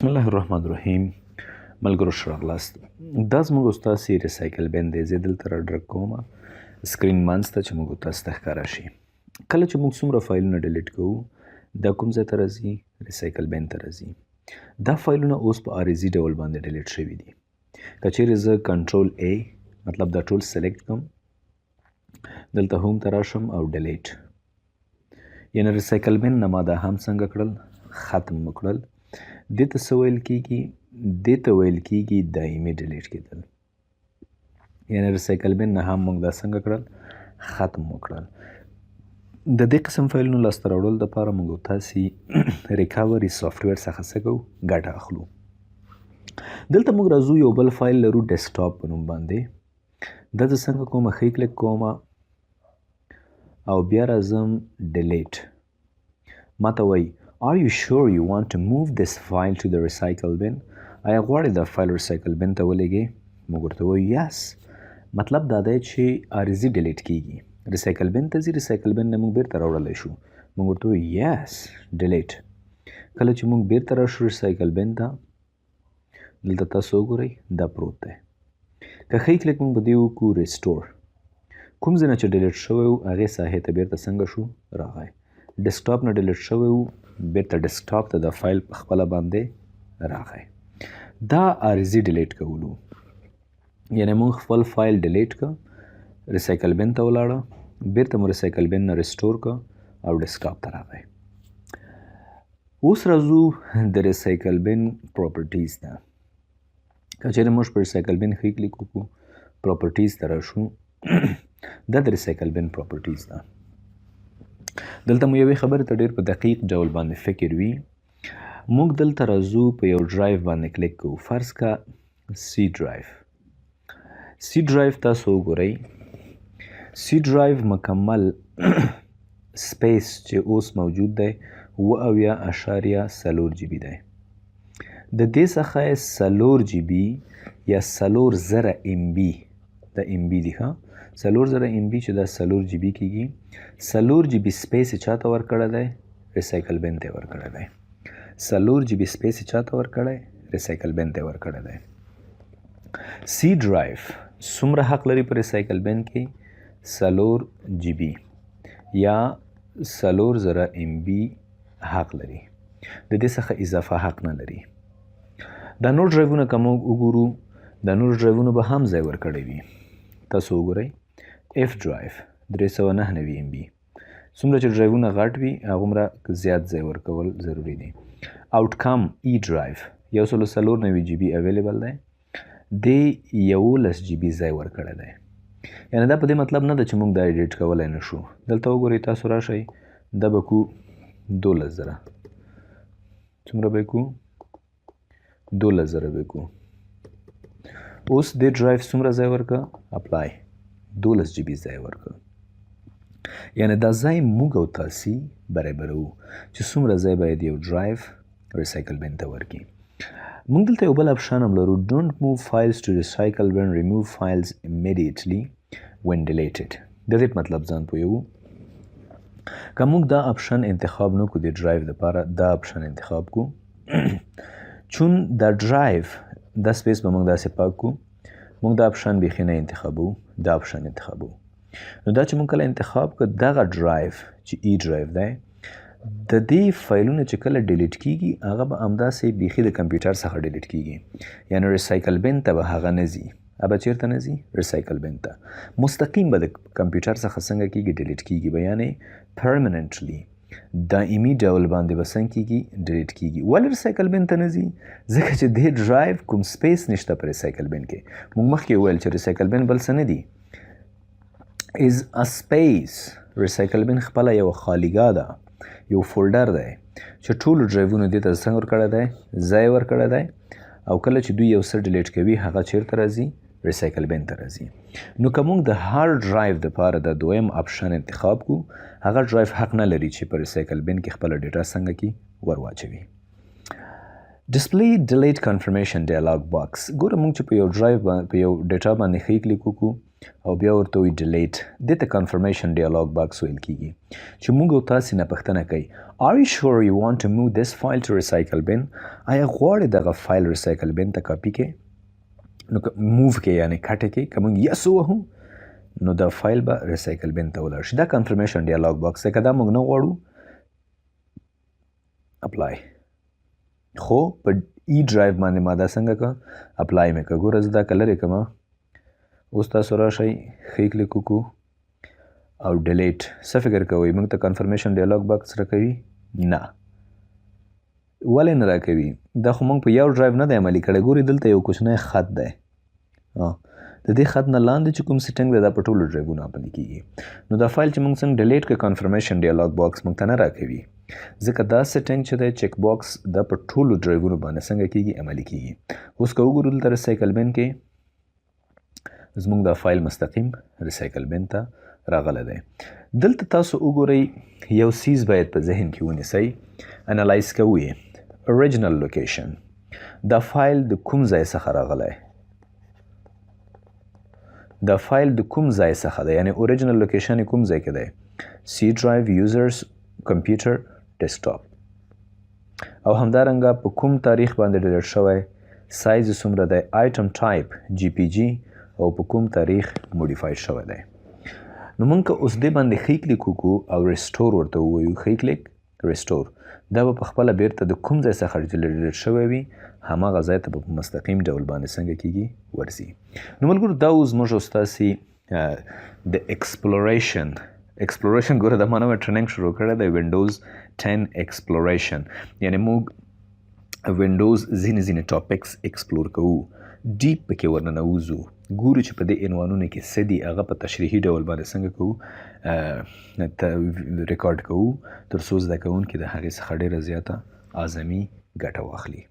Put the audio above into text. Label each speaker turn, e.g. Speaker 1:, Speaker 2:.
Speaker 1: الله الرحمن الرحیم. ملګرو ښه راغلاست. دا زموږ ستاسې ریسایکل بین دی. زه دلته راډرګ کومه سکرین منځ ته چې موږ تاسو ته ښکاره شي. کله چې موږ څومره فایلونه ډیلیټ کوو دا کوم ځای ته راځي؟ ریسایکل بین ته راځي. دا فایلونه اوس په عارضي ډول باندې ډیلیټ شوي دي. که چیرې زه کنټرول A مطلب دا ټول سلیکټ کړم، دلته هوم ته راشم او ډیلیټ، یعنې ریسایکل بین نه ما دا هم څنګه کړل؟ ختم وکړل. دې ته څه ویل کېږي؟ دې ته ویل کېږي دایمي ډیلیټ کېدل. یعنې ریسایکل بین نه هم موږ دا څنګه کړل؟ ختم وکړل. د دې قسم فایلونو لاسته راوړلو دپاره موږ تاسې ریکاوري سافټویر څخه څه کوو؟ ګټه اخلو. دلته موږ راځو یو بل فایل لرو ډیسکټاپ په نوم باندې. دا زه څنګه کوم؟ ښی کلیک کوم او بیا راځم ډیلیټ. ما ته وایي Are you sure you want to move this file to the recycle bin? آیا غواړې دا فایل ریسایکل بین ته ولېږې؟ موږ ورته وایو یس. مطلب دا دی چې عارضي ډیلیټ کېږي. ریسایکل بین ته ځي، ریسایکل بین نه موږ بیرته راوړلی شو. موږ ورته وایو یس ډیلیټ. کله چې موږ بیرته راشو ریسایکل بین ته، دلته تاسو وګورئ دا پروت دی. که ښی کلیک موږ په دې وکړو ریسټور، کوم ځای نه چې ډیلیټ شوی و هغې ساحې ته بیرته څنګه شو؟ راغی. ډیسکټاپ نه ډیلیټ شوی و بیرته ډیسکټاپ ته د فایل په خپله باندې راغی. دا عارضي ډیلیټ کولو، یعنې موږ خپل فایل ډیلیټ که، ریسایکل بین ته ولاړه، بیرته مو ریسایکل بین نه ریسټور که او ډیسکټاپ ته راغی. اوس راځو د ریسایکل بین پراپرټیز ته. که چیرې موږ په ریسایکل بین ښي کلیک وکړو، پراپرټیز ته راشو، دا د ریسایکل بین پراپرټیز ده. دلته مو یوې خبرې ته ډېر په دقیق ډول باندې فکر وي. موږ دلته راځو په یو ډرایو باندې کلیک کوو. فرض که سی ډرایو. سی ډرایو تاسو وګورئ، سی ډرایو مکمل سپیس چې اوس موجود دی اویا.4 جی بي دی. د دې څخه یې 4 جی بي یا 4000 ام بي، دا ام بي دي ښه، 4000 ام بي چې دا 4 جی بي کېږي. 4 جی بي سپیس یې چا ته ورکړی دی؟ ریسایکل بین ته یې ورکړی دی. 4 جی بي سپیس یې چا ته ورکړی؟ ریسایکل بین ته یې ورکړی دی. سی ډرایو څومره حق لري په ریسایکل بین کې؟ 4 جی بي یا 4000 ام بي حق لري. د دې څخه اضافه حق نه لري. دا نور ډرایوونه که موږ وګورو، دا نور ډرایوونه به هم ځای ورکړی وي. تاسو وګورئ اف ډرایو 399 ام بي. څومره چې ډرایوونه غټ وي هغومره زیات ځای ورکول ضروري دی. آوټکم ای ډرایو 194 جی بي اویلیبل دی. دې 11 جی بي ځای ورکړی دی. یعنې دا په دې مطلب نه ده چې موږ دا ایډیټ کولی نه شو. دلته وګورئ تاسو راشئ، دا به کو 12000. څومره به کو؟ 12000 به کو. اوس دې ډرایو څومره ځای ورکړه؟ اپلای 12 جی بي ځای ورکړه. یعنې دا ځای موږ او تاسې برابروو چې څومره ځای باید یو ډرایو ریسایکل بین ته ورکړي. موږ دلته یو بل اپشن هم لرو، ډونټ موو فایلز ټو ریسایکل بین، ریموو فایلز امیډیټلی وین ډیلیټډ. د دې مطلب ځان پوهیږو. که موږ دا اپشن انتخاب نه کړو د ډرایو دپاره، دا اپشن انتخاب کړو چون دا ډرایو دا سپیس به موږ داسې پاک کړو، موږ دا اپشن بیخي نه انتخابوو، دا اپشن انتخابوو. نو دا چې موږ کله انتخاب کړ، دغه ډرایو چې ای ډرایو دی، د دې فایلونه چې کله ډیلیټ کېږي هغه به همداسې بیخي د کمپیوټر څخه ډیلیټ کېږي. یعنې ریسایکل بین ته به هغه نه ځي. به چېرته نه ځي؟ ریسایکل بین ته. مستقیم به د کمپیوټر څخه څنګه کېږي؟ ډیلیټ کېږي به، یعنې پرمننټلی دایمي ډول باندې به څنګه کېږي؟ ډیلیټ کېږي. ولې ریسایکل بین ته نه ځي؟ ځکه چې دې ډرایو کوم سپیس نشته په ریسایکل بین کې. موږ مخکې وویل چې ریسایکل بین بل څه نه دي، از ا سپیس. ریسایکل بین خپله یوه خالیګاه ده، یو فولډر دی چې ټولو ډرایوونو دې ته څنګه ورکړی دی؟ ځای ورکړی دی. او کله چې دوی یو څه ډیلیټ کوي هغه چیرته راځي؟ ریسایکل بین ته راځي. نو که موږ د هر ډرایو دپاره د دویم اپشن انتخاب کړو، هغه ډرایو حق نه لري چې په ریسایکل بین کې خپله ډیټا څنګه کړي؟ ور واچوي. ډسپلی ډیلیټ کنفرمیشن ډایلاګ باکس. ګوره موږ چې په یو ډرایو په یو ډیټا باندې ښي کلیک وکړو، او بیا ورته وي ډیلیټ. دې ته کنفرمیشن ډیالوګ باکس ویل کیږي چې موږ او تاسې نه پوښتنه کوي Are you sure you want to move this file to recycle bin؟ آیا غواړې دغه فایل ریسایکل بین ته کاپي کې نو موو کې یعنی کټه کې که موږ یس ووهو نو دا فایل به ریسایکل بین ته ولاړ شي. دا کنفرمیشن ډیالوګ باکس دی. که دا موږ نه غواړو اپلای، خو په ای ډرایو باندې ما دا څنګه که اپلای مې که ګوره زه دا که لرې کړمه اوس تاسو راشئ ښی کلیک وکړو او ډیلیټ. څه فکر کوئ موږ ته کنفرمیشن ډیالوګ باکس راکوي؟ نه. ولې نه راکوي؟ دا خو موږ په یو ډرایو نه دی عملي کړی. ګورئ دلته یو کوچنی خط دی، د دې خط نه لاندې چې کوم سیټنګ دی دا په ټولو ډرایوونو عملي کیږي. نو دا فایل چې موږ څنګه ډیلیټ کړ کنفرمیشن ډیالوګ باکس موږ ته نه راکوي ځکه دا سیټنګ چې دی چیک باکس دا په ټولو ډرایوونو باندې څنګه کیږي عملي کیږي. اوس که وګورو دلته ریسایکل بین کې زموږ دا فایل مستقیم ریسایکل بین ته راغلی دی. دلته تاسو وګورئ یو سیز باید په ذهن کې ونیسئ، انالایز کوئ اوریجنل لوکیشن. دا فایل د کوم ځای څخه راغلی؟ دا فایل د کوم ځای څخه دی؟ یعنی اوریجنل لوکیشن یې کوم ځای کې دی؟ سی ډرایو، یوزرز، کمپیوټر، ډیسکټاپ. او همدارنګه په کوم تاریخ باندې ډیلیټ شوی؟ سایز یې څومره دی؟ آیټم ټایپ جی پی جی او په کوم تاریخ موډیفای شوی دی. نو موږ که اوس دې باندې ښی کلیک وکړو او ریسټور ورته ووایو، ښی کلیک ریسټور، دا به پخپله بیرته د کوم ځای څخه چې ډیلیټ شوی وي هماغه ځای ته به په مستقیم ډول باندې څنګه کیږي ورځي. نو ملګرو دا اوس موږ او ستاسې د ایکسپلوریشن ګوره دا ما نوی ټریننګ شروع کړی دی وینډوز 10 ایکسپلوریشن، یعنی موږ وینډوز ځینې ټاپکس ایکسپلور کوو، ډیپ پکې ورننوځو، ګورو چې په دې عنوانونو کې څه دي، هغه په تشریحي ډول باندې څنګه کوو ریکارډ کوو تر څو زده کوونکي د هغې څخه ډېره زیاته اعظمي ګټه واخلي.